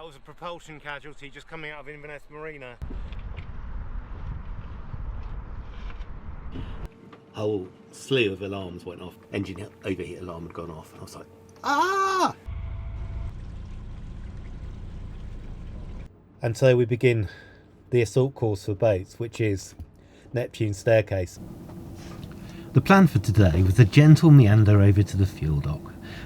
was a propulsion casualty just coming out of Inverness Marina. A whole slew of alarms went off. Engine overheat alarm had gone off. I was like, ah! And so we begin the assault course for boats, which is Neptune's staircase. The plan for today was a gentle meander over to the fuel dock,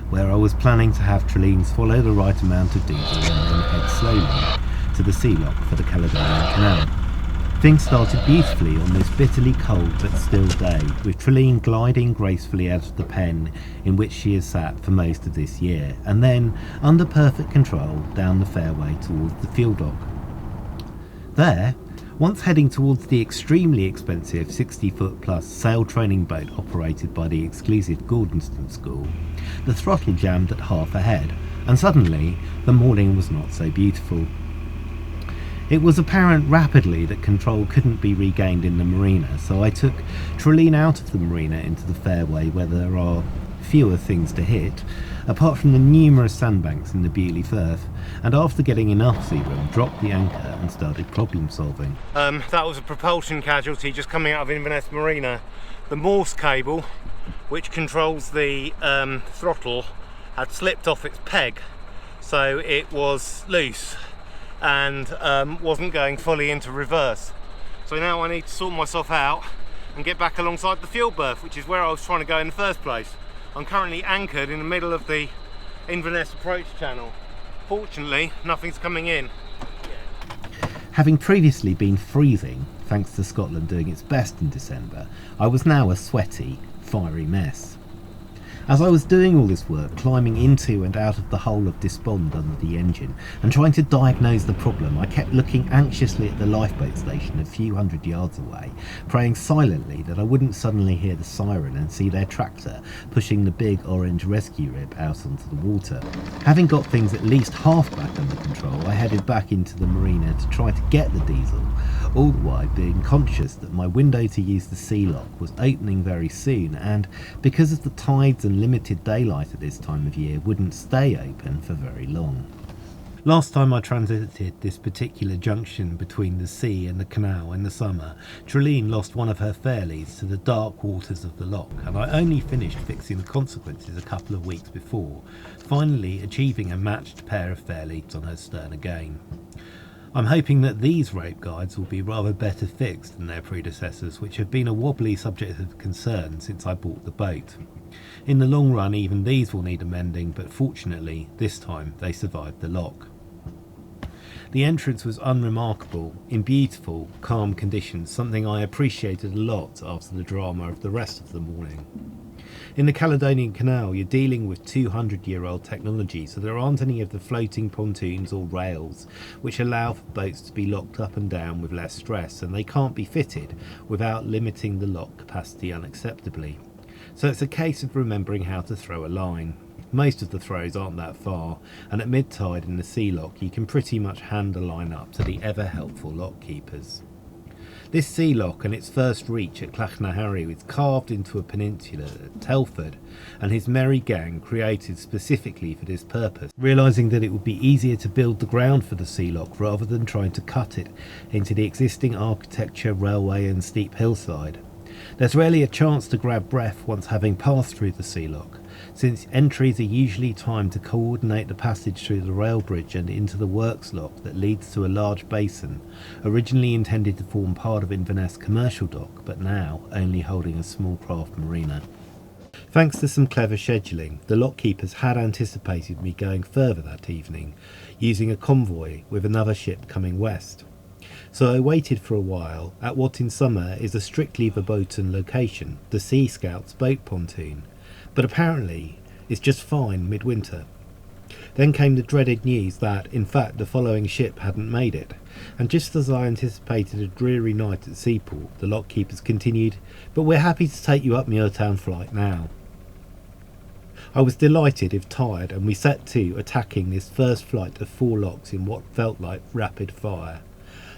where I was planning to have Trilleens follow the right amount of diesel and then head slowly to the sea lock for the Caledonian Canal. Things started beautifully on this bitterly cold but still day, with Trilleen gliding gracefully out of the pen in which she has sat for most of this year, and then, under perfect control, down the fairway towards the fuel dock. There, once heading towards the extremely expensive 60-foot plus sail training boat operated by the exclusive Gordonston School, the throttle jammed at half ahead, and suddenly the morning was not so beautiful. It was apparent rapidly that control couldn't be regained in the marina, so I took Trilleen out of the marina into the fairway where there are fewer things to hit, apart from the numerous sandbanks in the Beaulieu Firth, and after getting enough sea room, dropped the anchor and started problem solving. That was a propulsion casualty just coming out of Inverness Marina. The Morse cable, which controls the throttle, had slipped off its peg, so it was loose and wasn't going fully into reverse. So now I need to sort myself out and get back alongside the fuel berth, which is where I was trying to go in the first place. I'm currently anchored in the middle of the Inverness approach channel. Fortunately, nothing's coming in. Having previously been freezing, thanks to Scotland doing its best in December, I was now a sweaty, fiery mess. As I was doing all this work, climbing into and out of the hole of despond under the engine and trying to diagnose the problem, I kept looking anxiously at the lifeboat station a few hundred yards away, praying silently that I wouldn't suddenly hear the siren and see their tractor pushing the big orange rescue rib out onto the water. Having got things at least half back under control, I headed back into the marina to try to get the diesel, all the while being conscious that my window to use the sea lock was opening very soon, and because of the tides and limited daylight at this time of year, wouldn't stay open for very long. Last time I transited this particular junction between the sea and the canal in the summer, Trilleen lost one of her fairlies to the dark waters of the loch, and I only finished fixing the consequences a couple of weeks before, finally achieving a matched pair of fairlies on her stern again. I'm hoping that these rope guides will be rather better fixed than their predecessors, which have been a wobbly subject of concern since I bought the boat. In the long run, even these will need amending, but fortunately, this time they survived the lock. The entrance was unremarkable, in beautiful, calm conditions, something I appreciated a lot after the drama of the rest of the morning. In the Caledonian Canal, you're dealing with 200-year-old technology, so there aren't any of the floating pontoons or rails which allow for boats to be locked up and down with less stress, and they can't be fitted without limiting the lock capacity unacceptably. So it's a case of remembering how to throw a line. Most of the throws aren't that far, and at mid-tide in the sea lock you can pretty much hand a line up to the ever-helpful lock keepers. This sea lock and its first reach at Clachnahary was carved into a peninsula that Telford and his merry gang created specifically for this purpose, realising that it would be easier to build the ground for the sea lock rather than trying to cut it into the existing architecture, railway and steep hillside. There's rarely a chance to grab breath once having passed through the sea lock, since entries are usually timed to coordinate the passage through the rail bridge and into the works lock that leads to a large basin, originally intended to form part of Inverness commercial dock, but now only holding a small craft marina. Thanks to some clever scheduling, the lock keepers had anticipated me going further that evening, using a convoy with another ship coming west. So I waited for a while at what in summer is a strictly verboten location, the Sea Scouts boat pontoon, but apparently it's just fine midwinter. Then came the dreaded news that, in fact, the following ship hadn't made it, and just as I anticipated a dreary night at Seaport, the lock keepers continued, "But we're happy to take you up Muirtown flight now." I was delighted if tired, and we set to attacking this first flight of 4 locks in what felt like rapid fire.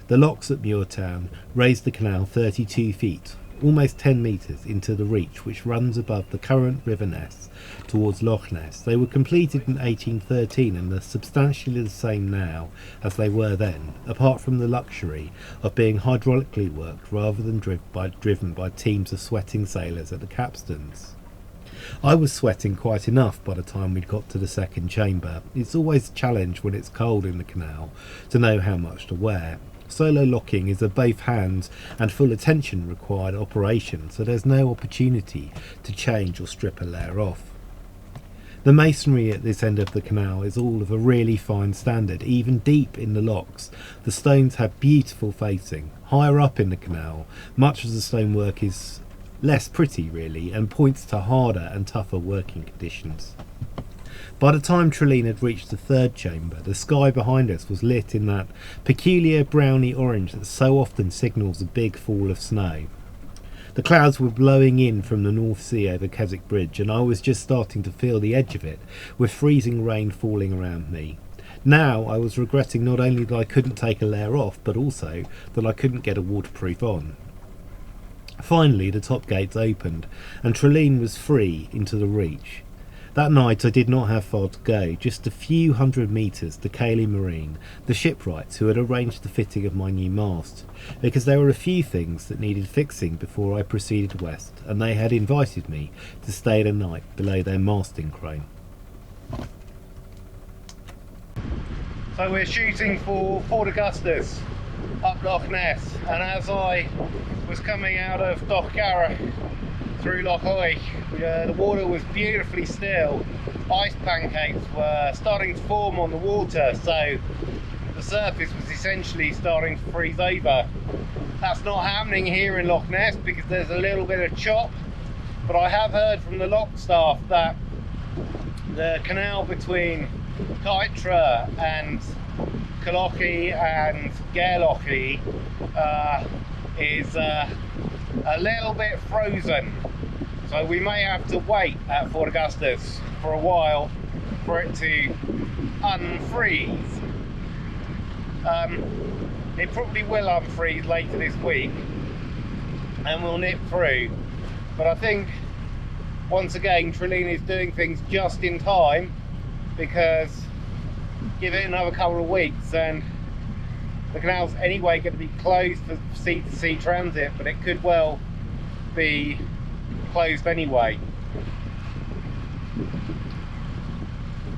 The locks at Muirtown raised the canal 32 feet, almost 10 metres into the reach which runs above the current River Ness towards Loch Ness. They were completed in 1813 and are substantially the same now as they were then, apart from the luxury of being hydraulically worked rather than driven by teams of sweating sailors at the capstans. I was sweating quite enough by the time we'd got to the second chamber. It's always a challenge when it's cold in the canal to know how much to wear. Solo locking is a both hands and full attention required operation, so there's no opportunity to change or strip a layer off. The masonry at this end of the canal is all of a really fine standard. Even deep in the locks, the stones have beautiful facing. Higher up in the canal, much of the stonework is less pretty really, and points to harder and tougher working conditions. By the time Trilleen had reached the third chamber, the sky behind us was lit in that peculiar browny orange that so often signals a big fall of snow. The clouds were blowing in from the North Sea over Keswick Bridge, and I was just starting to feel the edge of it, with freezing rain falling around me. Now I was regretting not only that I couldn't take a layer off, but also that I couldn't get a waterproof on. Finally the top gates opened, and Trilleen was free into the reach. That night I did not have far to go, just a few hundred metres to Caledonian Marine, the shipwrights who had arranged the fitting of my new mast, because there were a few things that needed fixing before I proceeded west, and they had invited me to stay the night below their masting crane. So we're shooting for Fort Augustus up Loch Ness, and as I was coming out of Loch Garra through Loch Hoy, the water was beautifully still. Ice pancakes were starting to form on the water, so the surface was essentially starting to freeze over. That's not happening here in Loch Ness because there's a little bit of chop, but I have heard from the loch staff that the canal between Clyde and Calochie and Gairlochie is a little bit frozen, so we may have to wait at Fort Augustus for a while for it to unfreeze. It probably will unfreeze later this week and we'll nip through, but I think once again Trilleen is doing things just in time, because give it another couple of weeks and the canal's anyway going to be closed for sea-to-sea transit, but it could well be closed anyway.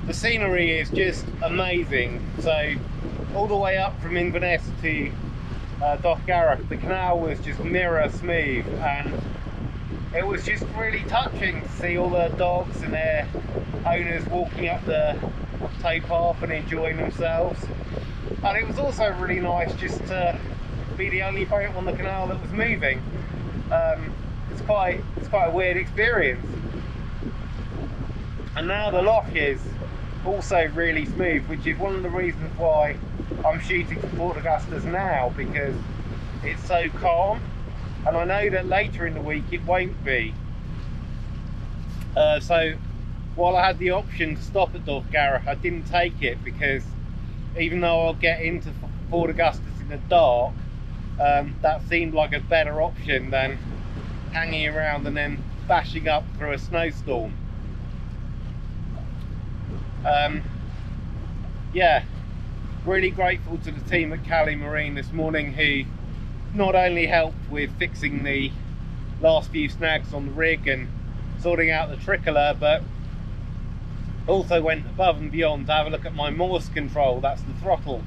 The scenery is just amazing. So all the way up from Inverness to Loch Garra, the canal was just mirror smooth, and it was just really touching to see all the dogs and their owners walking up the towpath and enjoying themselves. And it was also really nice just to be the only boat on the canal that was moving. It's quite a weird experience. And now the loch is also really smooth, which is one of the reasons why I'm shooting for Fort Augustus now, because it's so calm, and I know that later in the week it won't be. So while I had the option to stop at Loch Garra, I didn't take it, because even though I'll get into Fort Augustus in the dark, that seemed like a better option than hanging around and then bashing up through a snowstorm. Yeah, really grateful to the team at Caledonian Marine this morning, who not only helped with fixing the last few snags on the rig and sorting out the trickler, but also went above and beyond to have a look at my Morse control, that's the throttle,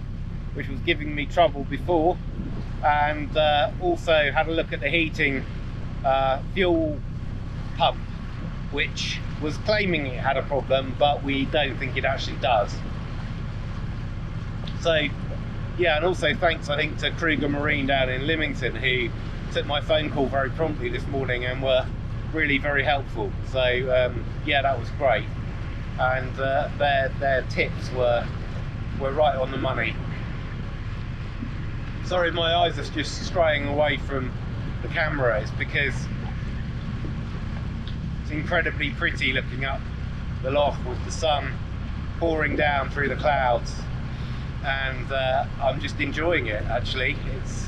which was giving me trouble before, and also had a look at the heating fuel pump, which was claiming it had a problem, but we don't think it actually does. So yeah, and also thanks I think to Kruger Marine down in Lymington, who took my phone call very promptly this morning and were really very helpful. So yeah, that was great, and their tips were right on the money. Sorry, my eyes are just straying away from the camera. It's because it's incredibly pretty looking up the loch with the sun pouring down through the clouds, and I'm just enjoying it. Actually, it's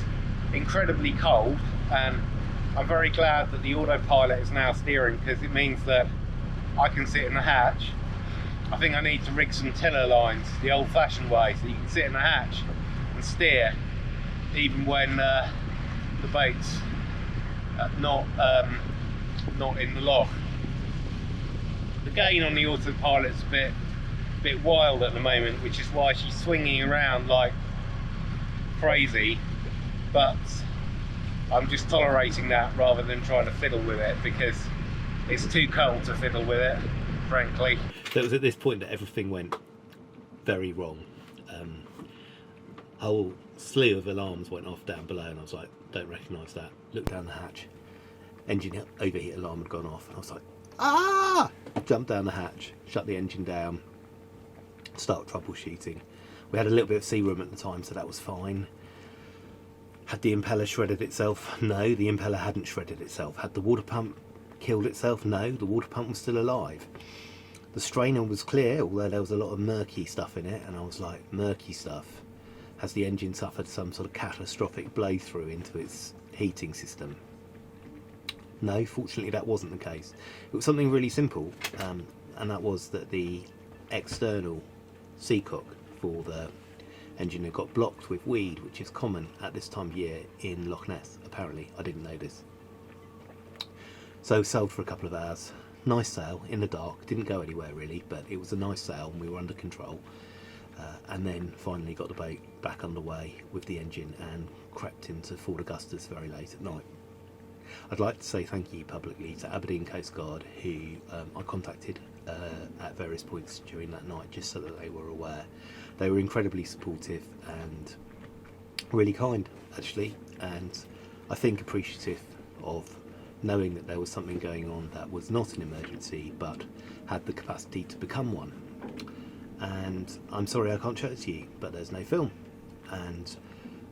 incredibly cold, and I'm very glad that the autopilot is now steering, because it means that I can sit in the hatch. I think I need to rig some tiller lines the old-fashioned way, so you can sit in the hatch and steer even when the boat's not in the loch. The gain on the autopilot's a bit wild at the moment, which is why she's swinging around like crazy, but I'm just tolerating that rather than trying to fiddle with it, because it's too cold to fiddle with it, frankly. So it was at this point that everything went very wrong. A whole slew of alarms went off down below, and I was like, don't recognise that. Looked down the hatch, engine overheat alarm had gone off, and I was like, ah! Jumped down the hatch, shut the engine down, start troubleshooting. We had a little bit of sea room at the time, so that was fine. Had the impeller shredded itself? No, the impeller hadn't shredded itself. Had the water pump killed itself? No, the water pump was still alive. The strainer was clear, although there was a lot of murky stuff in it, and I was like, murky stuff? Has the engine suffered some sort of catastrophic blow through into its heating system? No, fortunately that wasn't the case. It was something really simple, and that was that the external seacock for the engine had got blocked with weed, which is common at this time of year in Loch Ness, apparently. I didn't know this. So sailed for a couple of hours. Nice sail in the dark, didn't go anywhere really, but it was a nice sail and we were under control. And then finally got the boat back underway with the engine and crept into Fort Augustus very late at night. I'd like to say thank you publicly to Aberdeen Coast Guard, who I contacted at various points during that night, just so that they were aware. They were incredibly supportive and really kind, actually, and I think appreciative of knowing that there was something going on that was not an emergency but had the capacity to become one. And I'm sorry I can't show it to you, but there's no film, and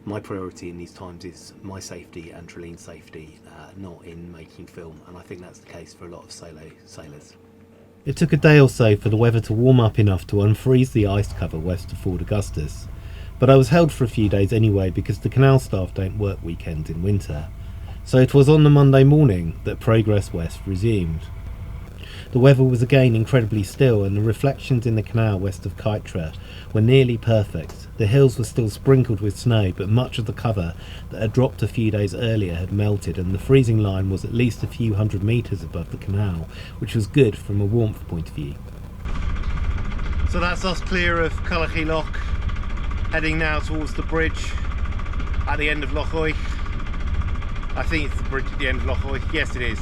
my priority in these times is my safety and Trilleen's safety, not in making film, and I think that's the case for a lot of sailors. It took a day or so for the weather to warm up enough to unfreeze the ice cover west of Fort Augustus, but I was held for a few days anyway because the canal staff don't work weekends in winter. So it was on the Monday morning that progress west resumed. The weather was again incredibly still, and the reflections in the canal west of Clyde were nearly perfect. The hills were still sprinkled with snow, but much of the cover that had dropped a few days earlier had melted, and the freezing line was at least a few hundred metres above the canal, which was good from a warmth point of view. So that's us clear of Culuchy Loch, heading now towards the bridge at the end of Loch Oy. I think it's the bridge at the end of Loch Oy. Yes, it is.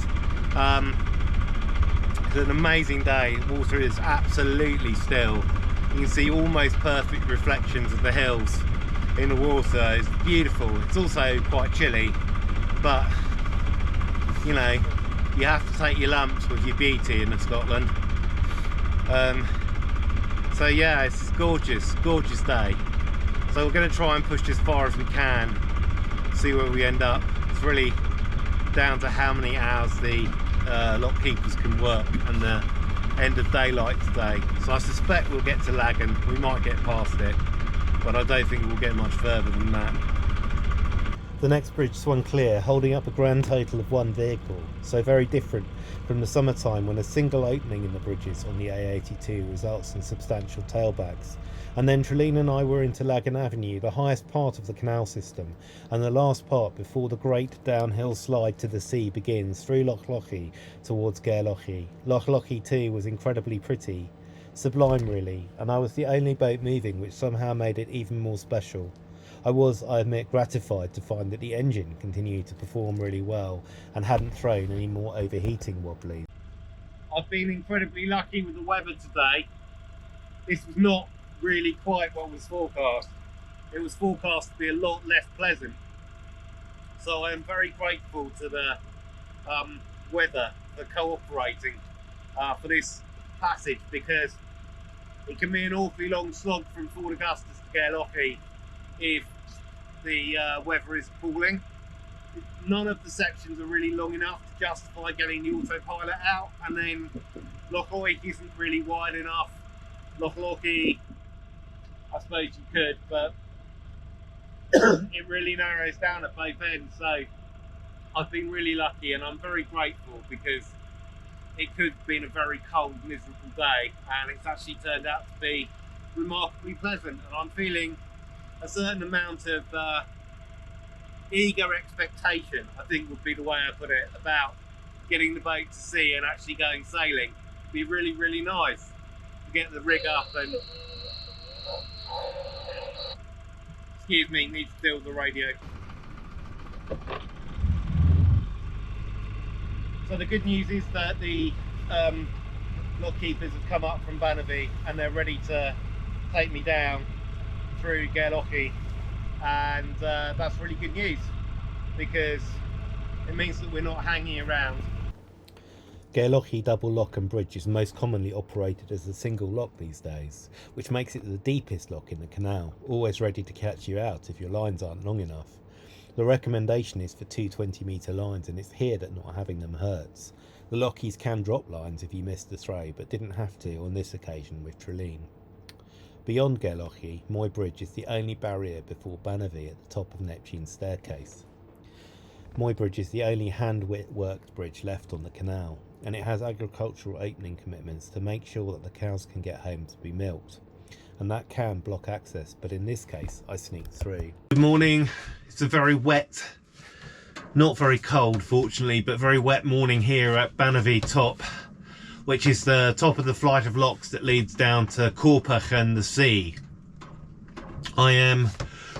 It's an amazing day. The water is absolutely still. You can see almost perfect reflections of the hills in the water. It's beautiful. It's also quite chilly, but you know, you have to take your lumps with your beauty in Scotland. So yeah, it's gorgeous day. So we're going to try and push as far as we can, see where we end up. It's really down to how many hours the lock keepers can work and the end of daylight today. So I suspect we'll get to Lagan. We might get past it, but I don't think we'll get much further than that. The next bridge swung clear, holding up a grand total of one vehicle, so very different from the summertime when a single opening in the bridges on the A82 results in substantial tailbacks. And then Trilleen and I were into Lagan Avenue, the highest part of the canal system, and the last part before the great downhill slide to the sea begins through Loch Lochy towards Gairlochie. Loch Lochy too was incredibly pretty, sublime really, and I was the only boat moving, which somehow made it even more special. I was, I admit, gratified to find that the engine continued to perform really well and hadn't thrown any more overheating wobblies. I've been incredibly lucky with the weather today. This was not really quite what was forecast. It was forecast to be a lot less pleasant. So I am very grateful to the weather for cooperating for this passage, because it can be an awfully long slog from Fort Augustus to Gairlochie if the weather is cooling. None of the sections are really long enough to justify getting the autopilot out, and then Loch Oy isn't really wide enough. Loch Lochy, I suppose you could, but it really narrows down at both ends. So I've been really lucky, and I'm very grateful, because it could have been a very cold, miserable day, and it's actually turned out to be remarkably pleasant, and I'm feeling a certain amount of eager expectation, I think would be the way I put it, about getting the boat to sea and actually going sailing. It'd be really, really nice to get the rig up and... Excuse me, need to deal with the radio. So the good news is that the lock keepers have come up from Bannerby and they're ready to take me down through Gairlochie, and that's really good news, because it means that we're not hanging around. Gairlochie double lock and bridge is most commonly operated as a single lock these days, which makes it the deepest lock in the canal, always ready to catch you out if your lines aren't long enough. The recommendation is for 2 20-metre lines, and it's here that not having them hurts. The lockies can drop lines if you miss the throw, but didn't have to on this occasion with Trilleen. Beyond Gairlochie, Moy Bridge is the only barrier before Bannerby at the top of Neptune's staircase. Moy Bridge is the only hand-worked bridge left on the canal, and it has agricultural opening commitments to make sure that the cows can get home to be milked. And that can block access, but in this case I sneaked through. Good morning. It's a very wet, not very cold fortunately, but very wet morning here at Bannerby Top, which is the top of the flight of locks that leads down to Corpach and the sea. I am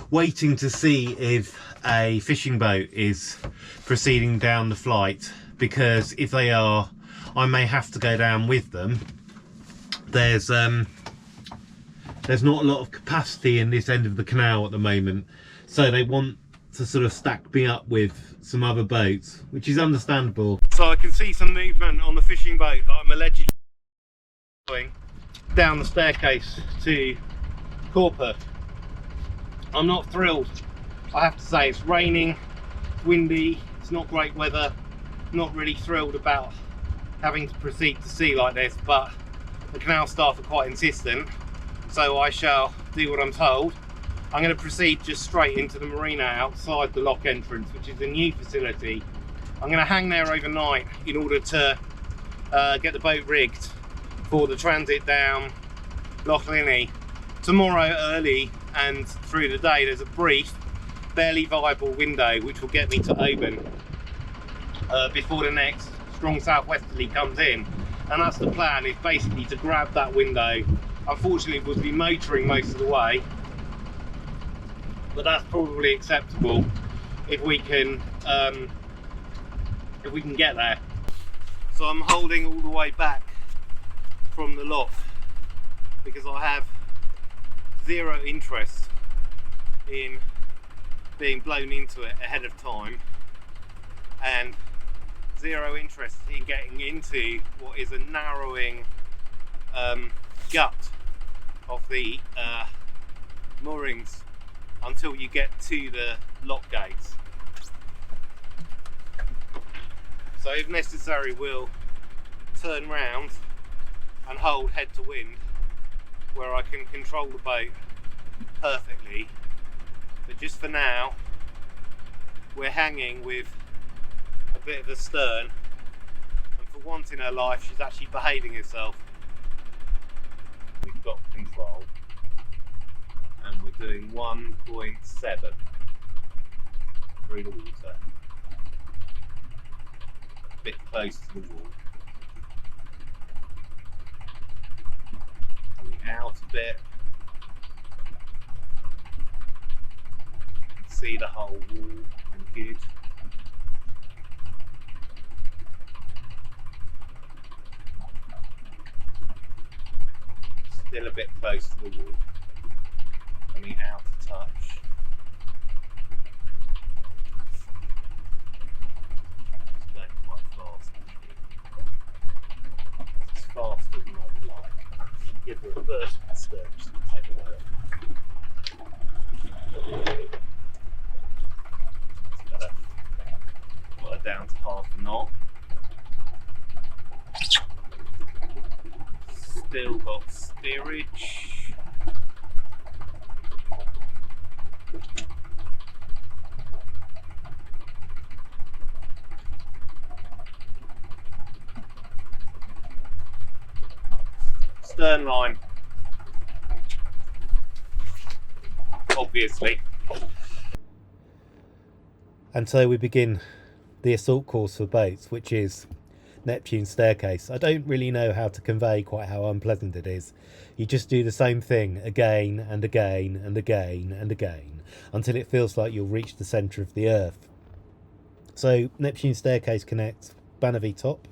waiting to see if a fishing boat is proceeding down the flight, because if they are, I may have to go down with them. There's not a lot of capacity in this end of the canal at the moment, so they want to sort of stack me up with some other boats, which is understandable. So I can see some movement on the fishing boat that I'm allegedly going down the staircase to Corpach. I'm not thrilled, I have to say. It's raining, windy, it's not great weather. I'm not really thrilled about having to proceed to sea like this, but the canal staff are quite insistent, so I shall do what I'm told. I'm going to proceed just straight into the marina outside the lock entrance, which is a new facility. I'm going to hang there overnight in order to get the boat rigged for the transit down Loch Ness. Tomorrow early and through the day there's a brief, barely viable window which will get me to Oban before the next strong southwesterly comes in, and that's the plan, is basically to grab that window. Unfortunately we'll be motoring most of the way, but that's probably acceptable if we can get there. So I'm holding all the way back from the lock because I have zero interest in being blown into it ahead of time, and zero interest in getting into what is a narrowing gut of the moorings until you get to the lock gates. So if necessary we'll turn round and hold head to wind where I can control the boat perfectly, but just for now we're hanging with a bit of a stern, and for once in her life she's actually behaving herself. We've got control and we're doing 1.7 through the water, a bit close to the wall, coming out a bit, see the whole wall and good. Still a bit close to the wall, coming out of touch. It's going quite fast actually. It's faster than I would like. Give her a burst of the stern just to take away. It's better. Got her down to half a knot. Still got steerage. stern line, obviously. And so we begin the assault course for boats, which is Neptune's staircase. I don't really know how to convey quite how unpleasant it is. You just do the same thing again and again and again and again until it feels like you'll reach the centre of the earth. So Neptune's staircase connects Banavie Top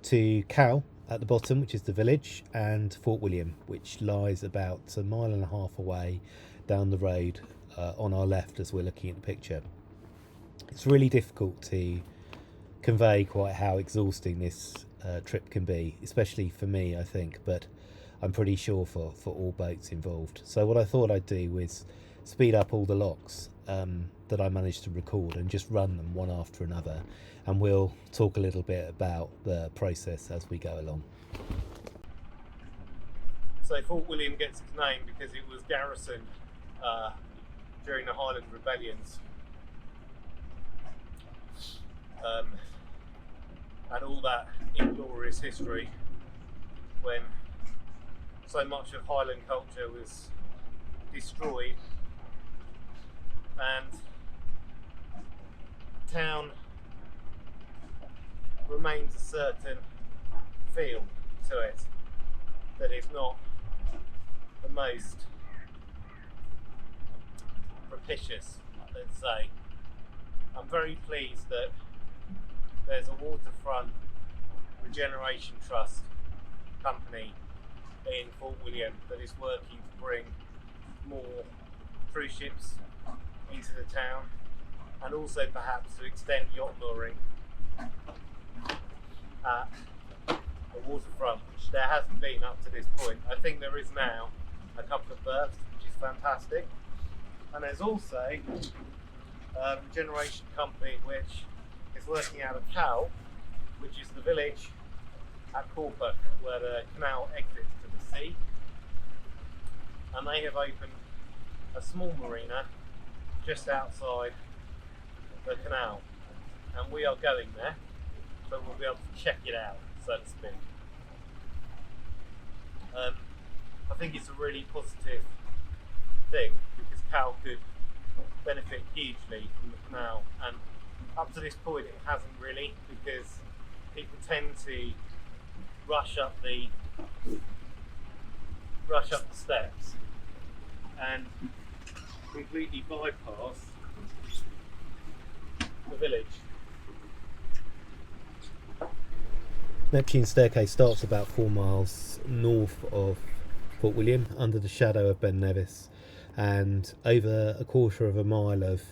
to Cal at the bottom, which is the village, and Fort William, which lies about a mile and a half away down the road on our left as we're looking at the picture. It's really difficult to convey quite how exhausting this trip can be, especially for me, I think, but I'm pretty sure for all boats involved. So what I thought I'd do was speed up all the locks that I managed to record and just run them one after another, and we'll talk a little bit about the process as we go along. So Fort William gets its name because it was garrisoned during the Highland rebellions. And all that inglorious history when so much of Highland culture was destroyed, and the town remains a certain feel to it that is not the most propitious, let's say. I'm very pleased that there's a waterfront regeneration trust company in Fort William that is working to bring more cruise ships into the town, and also perhaps to extend yacht mooring at the waterfront, which there hasn't been up to this point. I think there is now a couple of berths, which is fantastic. And there's also a regeneration company which is working out of Cal, which is the village at Corpus where the canal exits to the sea, and they have opened a small marina just outside the canal, and we are going there, so we'll be able to check it out, so to speak. I think it's a really positive thing because Cal could benefit hugely from the canal, and up to this point it hasn't really, because people tend to rush up the steps and completely bypass the village. Neptune's staircase starts about 4 miles north of Fort William, under the shadow of Ben Nevis, and over a quarter of a mile of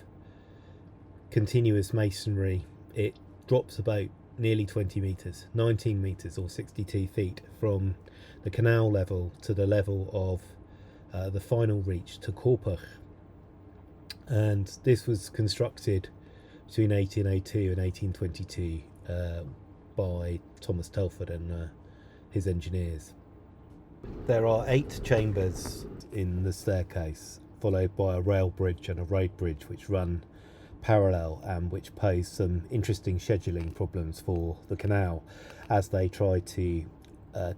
continuous masonry. It drops about nearly 20 metres, 19 metres or 62 feet from the canal level to the level of the final reach to Corpus. And this was constructed between 1802 and 1822 by Thomas Telford and his engineers. There are 8 chambers in the staircase, followed by a rail bridge and a road bridge which run parallel and which pose some interesting scheduling problems for the canal as they try to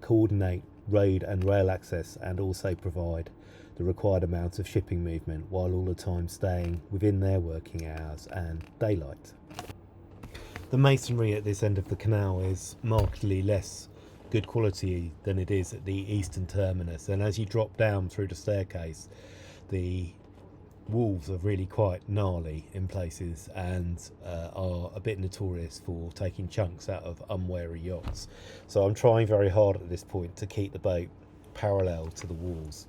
coordinate road and rail access and also provide the required amount of shipping movement while all the time staying within their working hours and daylight. The masonry at this end of the canal is markedly less good quality than it is at the eastern terminus, and as you drop down through the staircase the walls are really quite gnarly in places and are a bit notorious for taking chunks out of unwary yachts. So I'm trying very hard at this point to keep the boat parallel to the walls.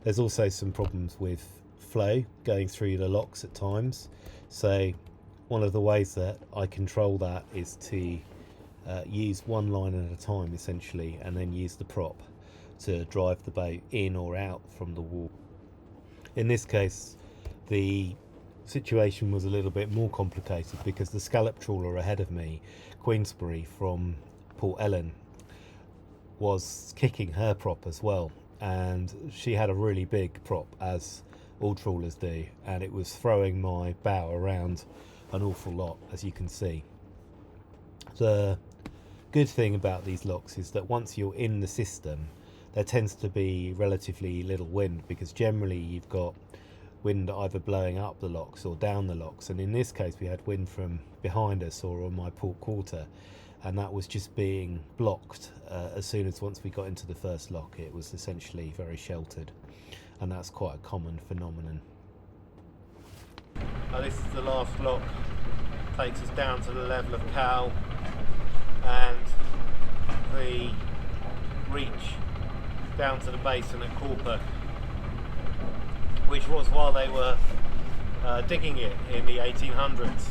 There's also some problems with flow going through the locks at times, so one of the ways that I control that is to use one line at a time essentially, and then use the prop to drive the boat in or out from the wall. In this case the situation was a little bit more complicated because the scallop trawler ahead of me, Queensbury from Port Ellen, was kicking her prop as well, and she had a really big prop, as all trawlers do, and it was throwing my bow around an awful lot, as you can see. The good thing about these locks is that once you're in the system, there tends to be relatively little wind, because generally you've got wind either blowing up the locks or down the locks, and in this case we had wind from behind us or on my port quarter, and that was just being blocked as soon as once we got into the first lock. It was essentially very sheltered, and that's quite a common phenomenon. Now this is the last lock, takes us down to the level of Cal, and the reach down to the basin at Corpus, which was, while they were digging it in the 1800s,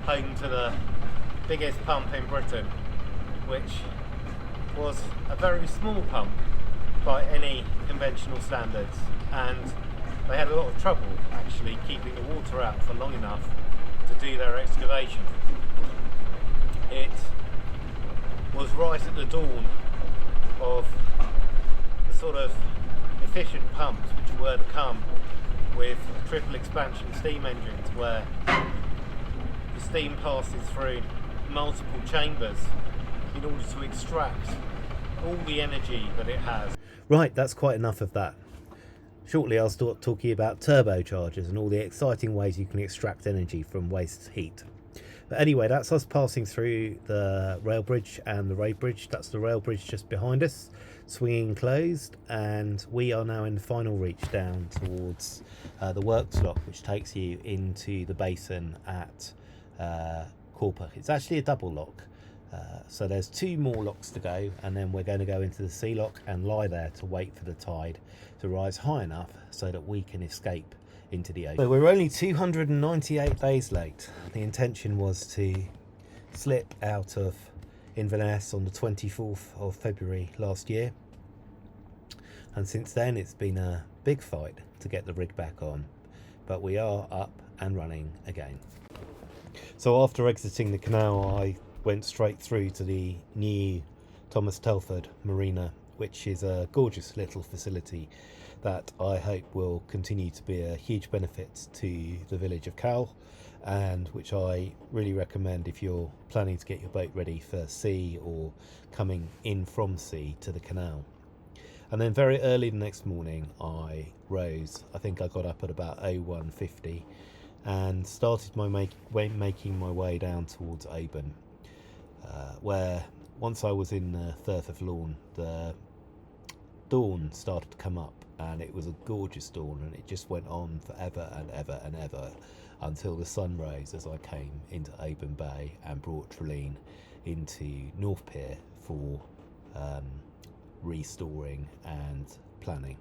home to the biggest pump in Britain, which was a very small pump by any conventional standards, and they had a lot of trouble actually keeping the water out for long enough to do their excavation. It was right at the dawn of the sort of efficient pumps which were to come with triple expansion steam engines, where the steam passes through multiple chambers in order to extract all the energy that it has. Right, that's quite enough of that. Shortly I'll start talking about turbochargers and all the exciting ways you can extract energy from waste heat. But anyway, that's us passing through the rail bridge and the road bridge. That's the rail bridge just behind us, swinging closed, and we are now in the final reach down towards the works lock, which takes you into the basin at Corpus. It's actually a double lock, so there's 2 more locks to go, and then we're going to go into the sea lock and lie there to wait for the tide to rise high enough so that we can escape into the ocean. So we're only 298 days late. The intention was to slip out of Inverness on the 24th of February last year, and since then it's been a big fight to get the rig back on, but we are up and running again. So after exiting the canal, I went straight through to the new Thomas Telford Marina, which is a gorgeous little facility that I hope will continue to be a huge benefit to the village of Cal, and which I really recommend if you're planning to get your boat ready for sea or coming in from sea to the canal. And then very early the next morning I rose. I think I got up at about 01:50 and started making my way down towards Oban, where once I was in the Firth of Lorne, the dawn started to come up, and it was a gorgeous dawn, and it just went on forever and ever and ever until the sun rose as I came into Oban Bay and brought Trilleen into North Pier for restoring and planning.